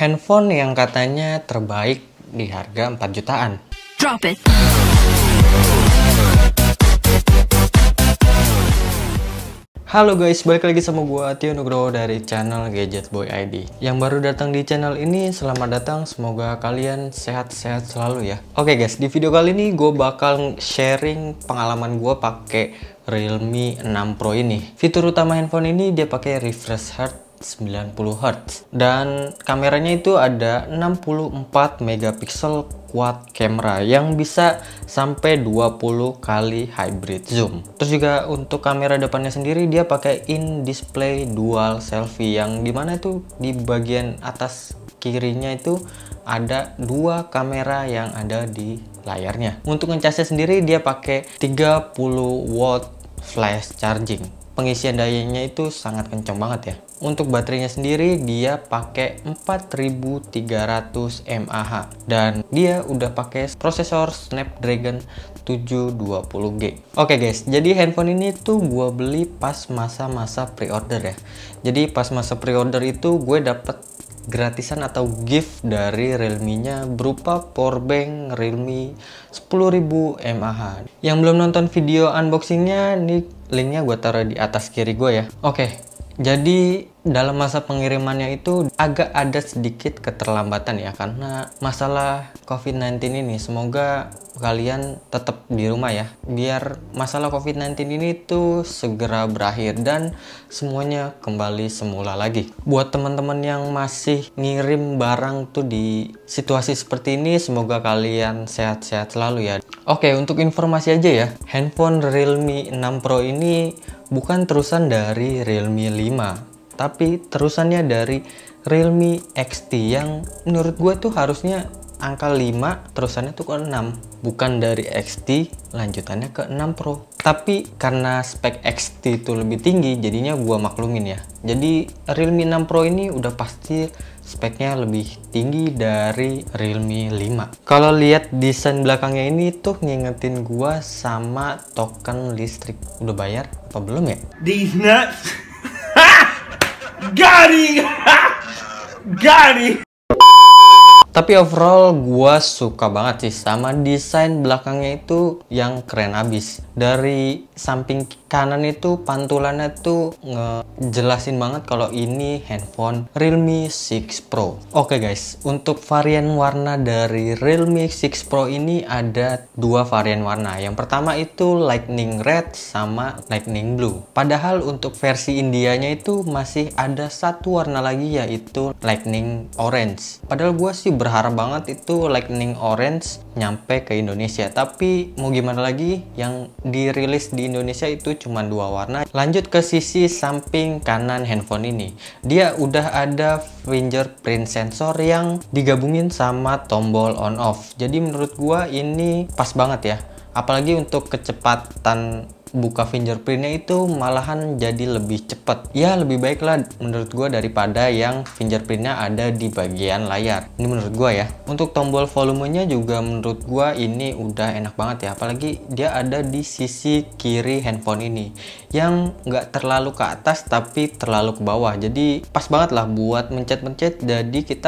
handphone yang katanya terbaik di harga 4 jutaan. Drop it. Halo guys, balik lagi sama gua Tio Nugroho dari channel Gadget Boy ID. Yang baru datang di channel ini, selamat datang. Semoga kalian sehat-sehat selalu ya. Oke guys, di video kali ini gue bakal sharing pengalaman gue pakai Realme 6 Pro ini. Fitur utama handphone ini dia pakai refresh rate 90 Hz dan kameranya itu ada 64 megapiksel quad camera yang bisa sampai 20 kali hybrid zoom. Terus juga untuk kamera depannya sendiri dia pakai in display dual selfie yang dimana itu di bagian atas kirinya itu ada dua kamera yang ada di layarnya. Untuk ngecasnya sendiri dia pakai 30 watt flash charging. Pengisian dayanya itu sangat kencang banget ya. Untuk baterainya sendiri dia pakai 4300 mAh dan dia udah pakai prosesor Snapdragon 720G. Oke guys, jadi handphone ini tuh gue beli pas masa-masa pre-order ya. Jadi pas masa pre-order itu gue dapet gratisan atau gift dari Realme-nya berupa powerbank Realme 10.000 mAh. Yang belum nonton video unboxingnya, nih linknya gue taruh di atas kiri gue ya. Oke, jadi dalam masa pengirimannya itu agak ada sedikit keterlambatan ya karena masalah COVID-19 ini. Semoga kalian tetap di rumah ya biar masalah COVID-19 ini tuh segera berakhir dan semuanya kembali semula lagi. Buat teman-teman yang masih ngirim barang tuh di situasi seperti ini, semoga kalian sehat-sehat selalu ya. Oke, untuk informasi aja ya, handphone Realme 6 Pro ini bukan terusan dari Realme 5 tapi terusannya dari Realme XT yang menurut gue tuh harusnya angka 5 terusannya tuh ke 6, bukan dari XT lanjutannya ke 6 Pro. Tapi karena spek XT itu lebih tinggi jadinya gue maklumin ya. Jadi Realme 6 Pro ini udah pasti speknya lebih tinggi dari Realme 5. Kalau lihat desain belakangnya ini tuh ngingetin gue sama token listrik. Udah bayar apa belum ya? These nuts. Got it. Got it. Tapi overall gue suka banget sih sama desain belakangnya itu yang keren abis. Dari samping kanan itu pantulannya tuh ngejelasin banget kalau ini handphone Realme 6 Pro. Oke guys, untuk varian warna dari Realme 6 Pro ini ada dua varian warna. Yang pertama itu Lightning Red sama Lightning Blue. Padahal untuk versi Indianya itu masih ada satu warna lagi yaitu Lightning Orange. Padahal gue sih berharap banget itu Lightning Orange nyampe ke Indonesia, tapi mau gimana lagi, yang dirilis di Indonesia itu cuma dua warna. Lanjut ke sisi samping kanan handphone ini, dia udah ada fingerprint sensor yang digabungin sama tombol on off. Jadi menurut gua ini pas banget ya, apalagi untuk kecepatan buka fingerprintnya itu malahan jadi lebih cepat. Ya lebih baik lah menurut gue daripada yang fingerprintnya ada di bagian layar. Ini menurut gue ya. Untuk tombol volumenya juga menurut gue ini udah enak banget ya. Apalagi dia ada di sisi kiri handphone ini yang nggak terlalu ke atas tapi terlalu ke bawah. Jadi pas banget lah buat mencet-mencet. Jadi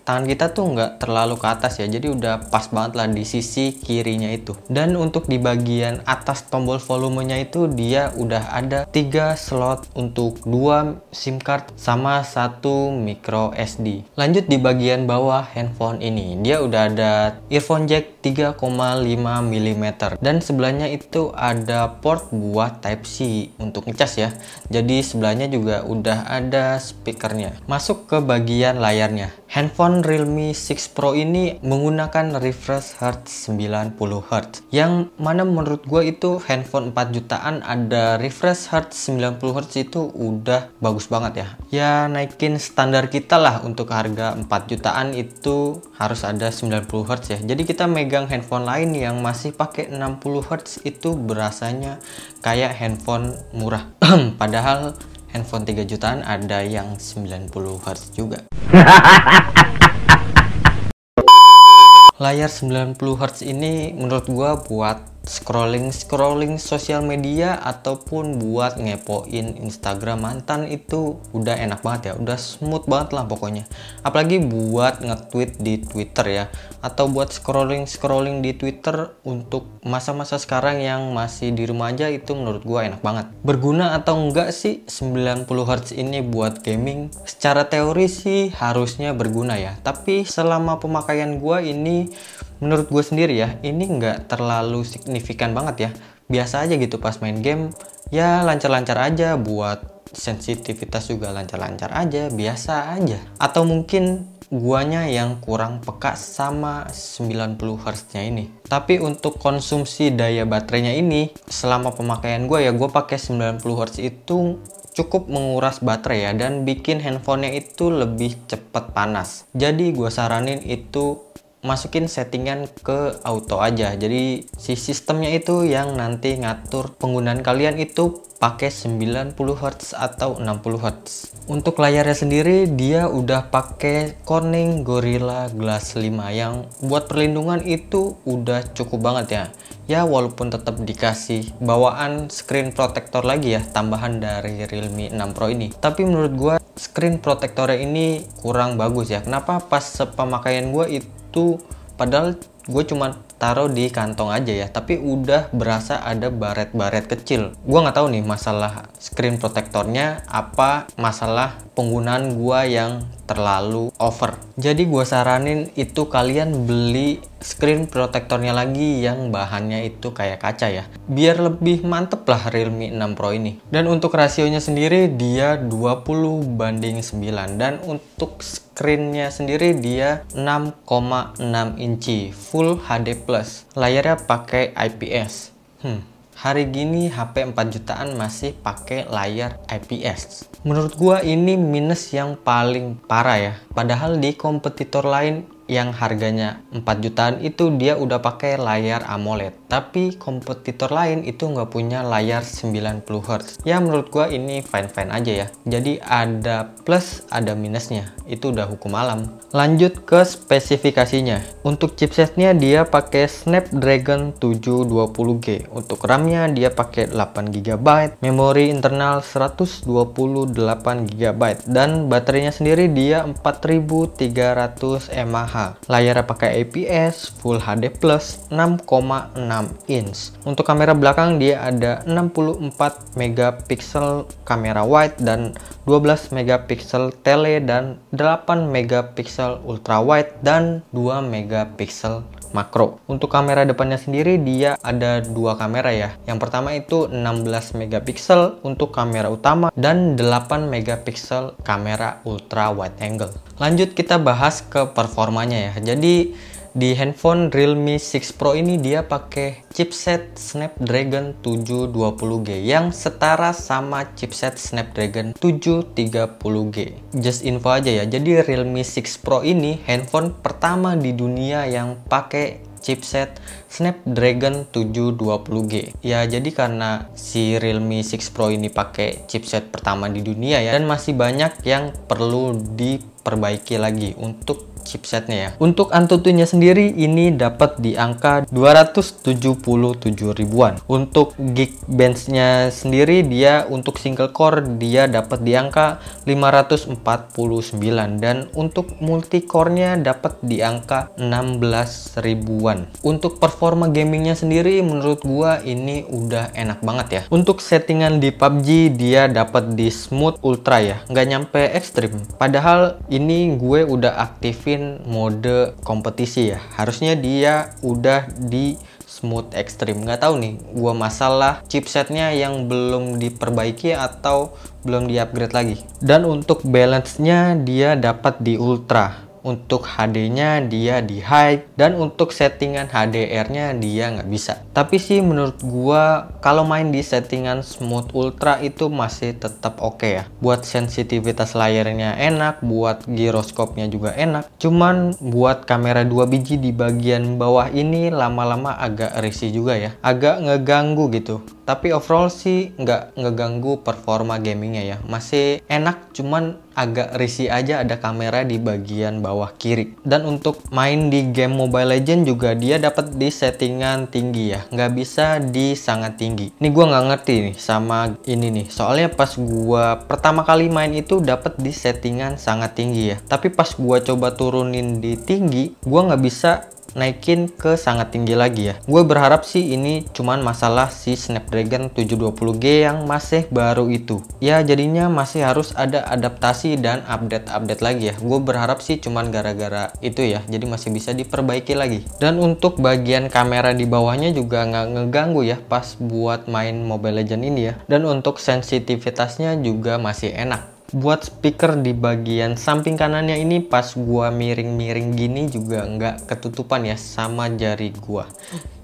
tangan kita tuh nggak terlalu ke atas ya. Jadi udah pas banget lah di sisi kirinya itu. Dan untuk di bagian atas tombol volumenya itu dia udah ada 3 slot untuk 2 SIM card sama 1 micro SD. Lanjut di bagian bawah handphone ini, dia udah ada earphone jack 3,5 mm dan sebelahnya itu ada port buat Type C untuk ngecas ya. Jadi sebelahnya juga udah ada speakernya. Masuk ke bagian layarnya. Handphone Realme 6 Pro ini menggunakan refresh rate 90 Hz yang mana menurut gue itu handphone 4 jutaan ada refresh rate 90 Hz itu udah bagus banget ya. Ya naikin standar kita lah, untuk harga 4 jutaan itu harus ada 90 Hz ya. Jadi kita megang handphone lain yang masih pakai 60 Hz itu berasanya kayak handphone murah. Padahal handphone 3 jutaan ada yang 90 Hz juga. Layar 90 Hz ini menurut gua buat scrolling sosial media ataupun buat ngepoin Instagram mantan itu udah enak banget ya, udah smooth banget lah pokoknya. Apalagi buat nge-tweet di Twitter ya, atau buat scrolling di Twitter untuk masa-masa sekarang yang masih di rumah aja, itu menurut gua enak banget. Berguna atau enggak sih 90 Hz ini buat gaming? Secara teori sih harusnya berguna ya, tapi selama pemakaian gua ini, menurut gue sendiri ya, ini nggak terlalu signifikan banget ya. Biasa aja gitu pas main game, ya lancar-lancar aja. Buat sensitivitas juga lancar-lancar aja, biasa aja. Atau mungkin guanya yang kurang peka sama 90 Hz nya ini. Tapi untuk konsumsi daya baterainya ini, selama pemakaian gue ya, gue pakai 90 Hz itu cukup menguras baterai ya, dan bikin handphonenya itu lebih cepat panas. Jadi gue saranin itu masukin settingan ke auto aja. Jadi si sistemnya itu yang nanti ngatur penggunaan kalian itu pakai 90 Hz atau 60 Hz. Untuk layarnya sendiri dia udah pakai Corning Gorilla Glass 5 yang buat perlindungan itu udah cukup banget ya. Ya walaupun tetap dikasih bawaan screen protector lagi ya, tambahan dari Realme 6 Pro ini. Tapi menurut gua screen protectornya ini kurang bagus ya. Kenapa? Pas pemakaian gua itu, padahal gue cuma taruh di kantong aja ya, tapi udah berasa ada baret-baret kecil. Gue nggak tahu nih masalah screen protectornya apa masalah penggunaan gue yang terlalu over. Jadi gue saranin itu kalian beli screen protectornya lagi yang bahannya itu kayak kaca ya, biar lebih mantep lah Realme 6 Pro ini. Dan untuk rasionya sendiri dia 20:9, dan untuk screennya sendiri dia 6,6 inci Full HD+. Layarnya pakai IPS. Hari gini HP 4 jutaan masih pakai layar IPS. Menurut gua ini minus yang paling parah ya. Padahal di kompetitor lain yang harganya 4 jutaan itu dia udah pakai layar AMOLED. Tapi kompetitor lain itu nggak punya layar 90 Hz. Ya menurut gua ini fine-fine aja ya. Jadi ada plus ada minusnya. Itu udah hukum alam. Lanjut ke spesifikasinya. Untuk chipsetnya dia pakai Snapdragon 720G. Untuk RAM-nya dia pakai 8 GB, memori internal 128 GB, dan baterainya sendiri dia 4300 mAh. Layarnya pakai IPS, Full HD+, 6,6 inch. Untuk kamera belakang dia ada 64 megapiksel kamera wide dan 12 megapiksel tele, dan 8 megapiksel ultra wide dan 2 megapiksel makro. Untuk kamera depannya sendiri dia ada dua kamera ya. Yang pertama itu 16 megapiksel untuk kamera utama dan 8 megapiksel kamera ultra wide angle. Lanjut kita bahas ke performanya ya. Jadi di handphone Realme 6 Pro ini dia pakai chipset Snapdragon 720G yang setara sama chipset Snapdragon 730G. Just info aja ya. Jadi Realme 6 Pro ini handphone pertama di dunia yang pakai chipset Snapdragon 720G. Ya jadi karena si Realme 6 Pro ini pakai chipset pertama di dunia ya, dan masih banyak yang perlu diperbaiki lagi untuk chipsetnya ya. Untuk AnTuTu-nya sendiri ini dapat di angka 277 ribuan. Untuk Geekbench-nya sendiri dia untuk single core dia dapat di angka 549, dan untuk multi core-nya dapat di angka 16 ribuan. Untuk performa gamingnya sendiri menurut gua ini udah enak banget ya. Untuk settingan di PUBG dia dapat di smooth ultra ya, nggak nyampe ekstrim. Padahal ini gue udah aktifin mode kompetisi ya, harusnya dia udah di smooth ekstrim. Nggak tahu nih gua masalah chipsetnya yang belum diperbaiki atau belum di upgrade lagi. Dan untuk balance-nya dia dapat di ultra. Untuk HD-nya dia di high, dan untuk settingan HDR-nya dia nggak bisa. Tapi sih menurut gua kalau main di settingan smooth ultra itu masih tetap oke ya. Buat sensitivitas layarnya enak, buat giroskopnya juga enak. Cuman buat kamera 2 biji di bagian bawah ini lama-lama agak risih juga ya. Agak ngeganggu gitu. Tapi overall sih nggak ngeganggu performa gamingnya ya. Masih enak, cuman agak risih aja ada kamera di bagian bawah kiri. Dan untuk main di game Mobile Legends juga dia dapat di settingan tinggi ya, nggak bisa di sangat tinggi. Ini gua nggak ngerti nih sama ini nih, soalnya pas gua pertama kali main itu dapat di settingan sangat tinggi ya, tapi pas gua coba turunin di tinggi, gua nggak bisa naikin ke sangat tinggi lagi ya. Gue berharap sih ini cuman masalah si Snapdragon 720G yang masih baru itu. Ya jadinya masih harus ada adaptasi dan update lagi ya. Gue berharap sih cuman gara-gara itu ya. Jadi masih bisa diperbaiki lagi. Dan untuk bagian kamera di bawahnya juga nggak ngeganggu ya pas buat main Mobile Legends ini ya. Dan untuk sensitivitasnya juga masih enak. Buat speaker di bagian samping kanannya ini pas gua miring-miring gini juga nggak ketutupan ya sama jari gua.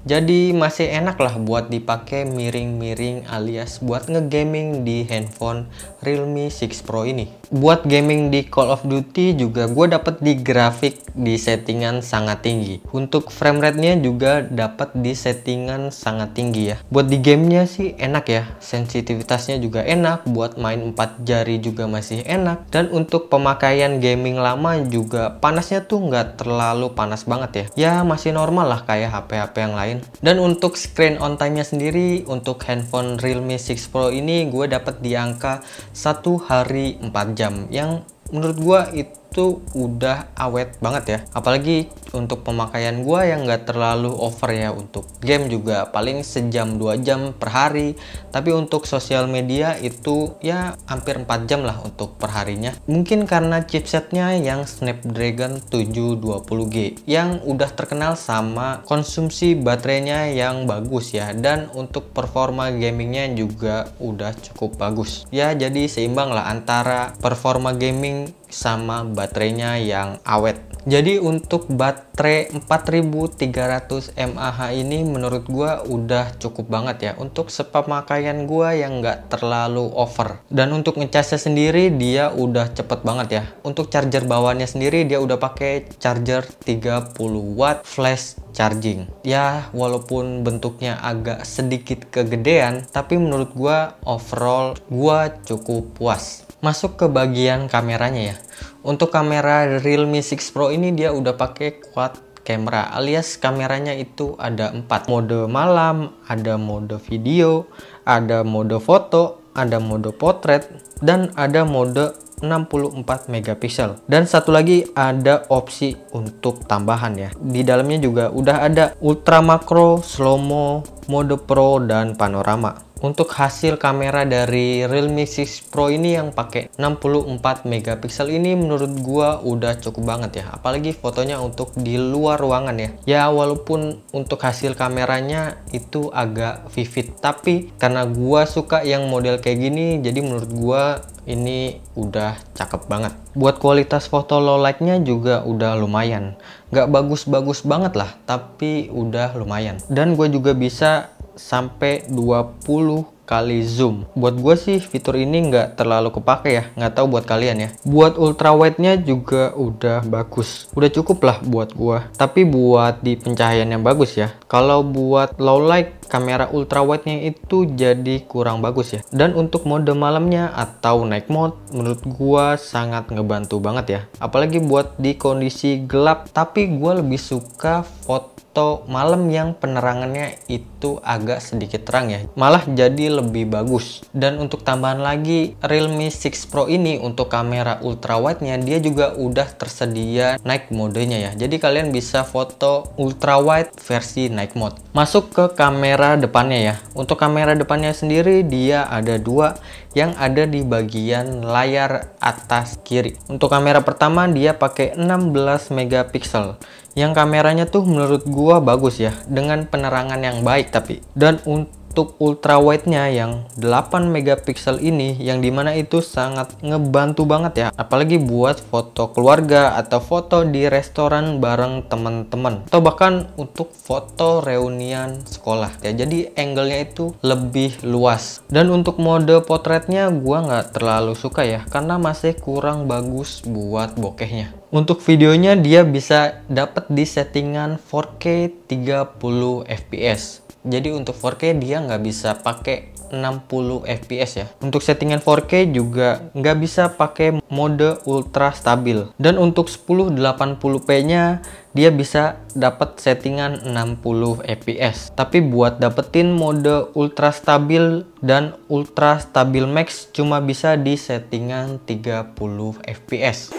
Jadi masih enak lah buat dipakai miring-miring alias buat ngegaming di handphone Realme 6 Pro ini. Buat gaming di Call of Duty juga gue dapet di grafik di settingan sangat tinggi. Untuk frame rate-nya juga dapat di settingan sangat tinggi ya. Buat di gamenya sih enak ya, sensitivitasnya juga enak, buat main 4 jari juga masih enak. Dan untuk pemakaian gaming lama juga panasnya tuh nggak terlalu panas banget ya. Ya masih normal lah kayak HP-HP yang lain. Dan untuk screen on time-nya sendiri untuk handphone Realme 6 Pro ini gue dapat di angka 1 hari 4 jam yang menurut gue itu udah awet banget ya. Apalagi untuk pemakaian gue yang nggak terlalu over ya. Untuk game juga paling sejam 2 jam per hari. Tapi untuk sosial media itu ya hampir 4 jam lah untuk perharinya. Mungkin karena chipsetnya yang Snapdragon 720G yang udah terkenal sama konsumsi baterainya yang bagus ya. Dan untuk performa gamingnya juga udah cukup bagus. Ya jadi seimbang lah antara performa gaming sama baterainya yang awet. Jadi untuk baterai 4300 mAh ini menurut gua udah cukup banget ya untuk sepemakaian gua yang nggak terlalu over. Dan untuk ngecasnya sendiri dia udah cepet banget ya. Untuk charger bawahnya sendiri dia udah pakai charger 30 watt flash charging. Ya walaupun bentuknya agak sedikit kegedean, tapi menurut gua overall gua cukup puas. Masuk ke bagian kameranya ya. Untuk kamera Realme 6 Pro ini dia udah pakai quad camera alias kameranya itu ada 4 mode malam, ada mode video, ada mode foto, ada mode potret, dan ada mode 64 megapiksel. Dan satu lagi ada opsi untuk tambahan ya. Di dalamnya juga udah ada ultra makro, slow mo, mode pro, dan panorama. Untuk hasil kamera dari Realme 6 Pro ini yang pakai 64 megapiksel ini menurut gua udah cukup banget ya. Apalagi fotonya untuk di luar ruangan ya. Ya walaupun untuk hasil kameranya itu agak vivid, tapi karena gua suka yang model kayak gini, jadi menurut gua ini udah cakep banget. Buat kualitas foto low light-nya juga udah lumayan. Nggak bagus-bagus banget lah, tapi udah lumayan. Dan gue juga bisa sampai 20 kali zoom. Buat gue sih fitur ini nggak terlalu kepake ya, nggak tahu buat kalian ya. Buat ultra wide-nya juga udah bagus, udah cukup lah buat gue. Tapi buat di pencahayaan yang bagus ya. Kalau buat low light, kamera ultra wide-nya itu jadi kurang bagus ya. Dan untuk mode malamnya atau night mode, menurut gue sangat ngebantu banget ya. Apalagi buat di kondisi gelap, tapi gue lebih suka foto malam yang penerangannya itu agak sedikit terang ya, malah jadi lebih bagus. Dan untuk tambahan lagi, Realme 6 Pro ini untuk kamera ultra wide-nya dia juga udah tersedia night modenya ya. Jadi kalian bisa foto ultra wide versi night mode. Masuk ke kamera depannya ya. Untuk kamera depannya sendiri dia ada dua yang ada di bagian layar atas kiri. Untuk kamera pertama dia pakai 16 megapiksel. Yang kameranya tuh menurut gua bagus ya, dengan penerangan yang baik tapi. Dan untuk ultra wide-nya yang 8 megapiksel ini, yang dimana itu sangat ngebantu banget ya. Apalagi buat foto keluarga atau foto di restoran bareng teman-teman. Atau bahkan untuk foto reunian sekolah ya. Jadi angle-nya itu lebih luas. Dan untuk mode potretnya gua nggak terlalu suka ya, karena masih kurang bagus buat bokehnya. Untuk videonya dia bisa dapat di settingan 4K 30 fps. Jadi untuk 4K dia nggak bisa pakai 60 fps ya. Untuk settingan 4K juga nggak bisa pakai mode ultra stabil. Dan untuk 1080p nya dia bisa dapat settingan 60 fps. Tapi buat dapetin mode ultra stabil dan ultra stabil max cuma bisa di settingan 30 fps.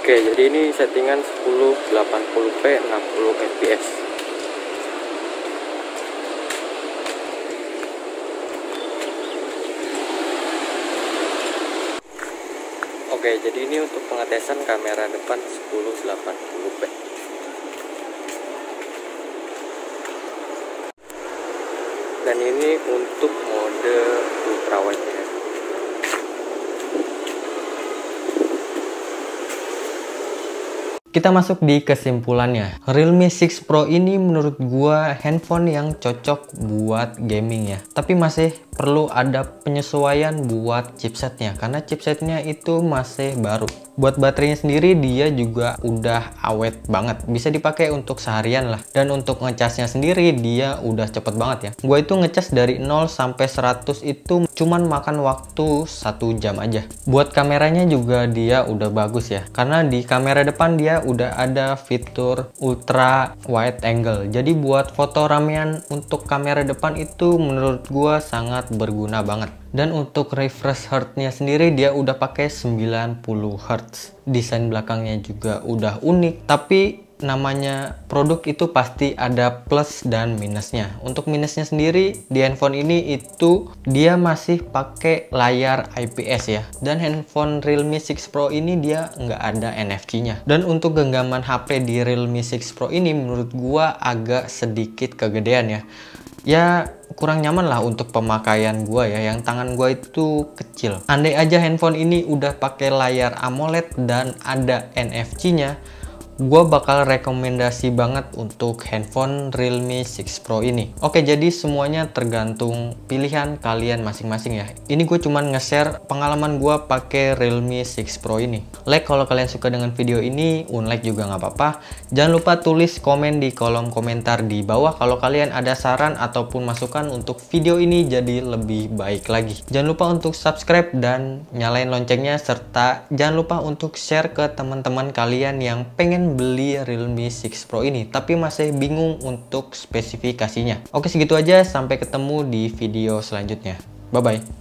Oke, jadi ini settingan 1080p 60 fps. Oke, jadi ini untuk pengetesan kamera depan 1080p. Dan ini untuk mode ultrawide ya. Kita masuk di kesimpulannya. Realme 6 Pro ini menurut gua handphone yang cocok buat gaming ya. Tapi masih perlu ada penyesuaian buat chipsetnya karena chipsetnya itu masih baru. Buat baterainya sendiri dia juga udah awet banget, bisa dipakai untuk seharian lah. Dan untuk ngecasnya sendiri dia udah cepet banget ya. Gua itu ngecas dari 0 sampai 100 itu cuman makan waktu 1 jam aja. Buat kameranya juga dia udah bagus ya, karena di kamera depan dia udah ada fitur ultra wide angle. Jadi buat foto ramean untuk kamera depan itu menurut gua sangat berguna banget. Dan untuk refresh rate-nya sendiri dia udah pakai 90 Hz. Desain belakangnya juga udah unik, tapi namanya produk itu pasti ada plus dan minusnya. Untuk minusnya sendiri di handphone ini itu dia masih pakai layar IPS ya. Dan handphone Realme 6 Pro ini dia nggak ada NFC-nya. Dan untuk genggaman HP di Realme 6 Pro ini menurut gua agak sedikit kegedean ya. Ya kurang nyaman lah untuk pemakaian gua ya, yang tangan gua itu kecil. Andai aja handphone ini udah pakai layar AMOLED dan ada NFC-nya, gue bakal rekomendasi banget untuk handphone Realme 6 Pro ini. Oke, jadi semuanya tergantung pilihan kalian masing-masing ya. Ini gue cuman nge-share pengalaman gue pakai Realme 6 Pro ini. Like kalau kalian suka dengan video ini, unlike juga nggak apa-apa. Jangan lupa tulis komen di kolom komentar di bawah kalau kalian ada saran ataupun masukan untuk video ini jadi lebih baik lagi. Jangan lupa untuk subscribe dan nyalain loncengnya, serta jangan lupa untuk share ke teman-teman kalian yang pengen beli Realme 6 Pro ini tapi masih bingung untuk spesifikasinya. Oke, segitu aja, sampai ketemu di video selanjutnya. Bye bye.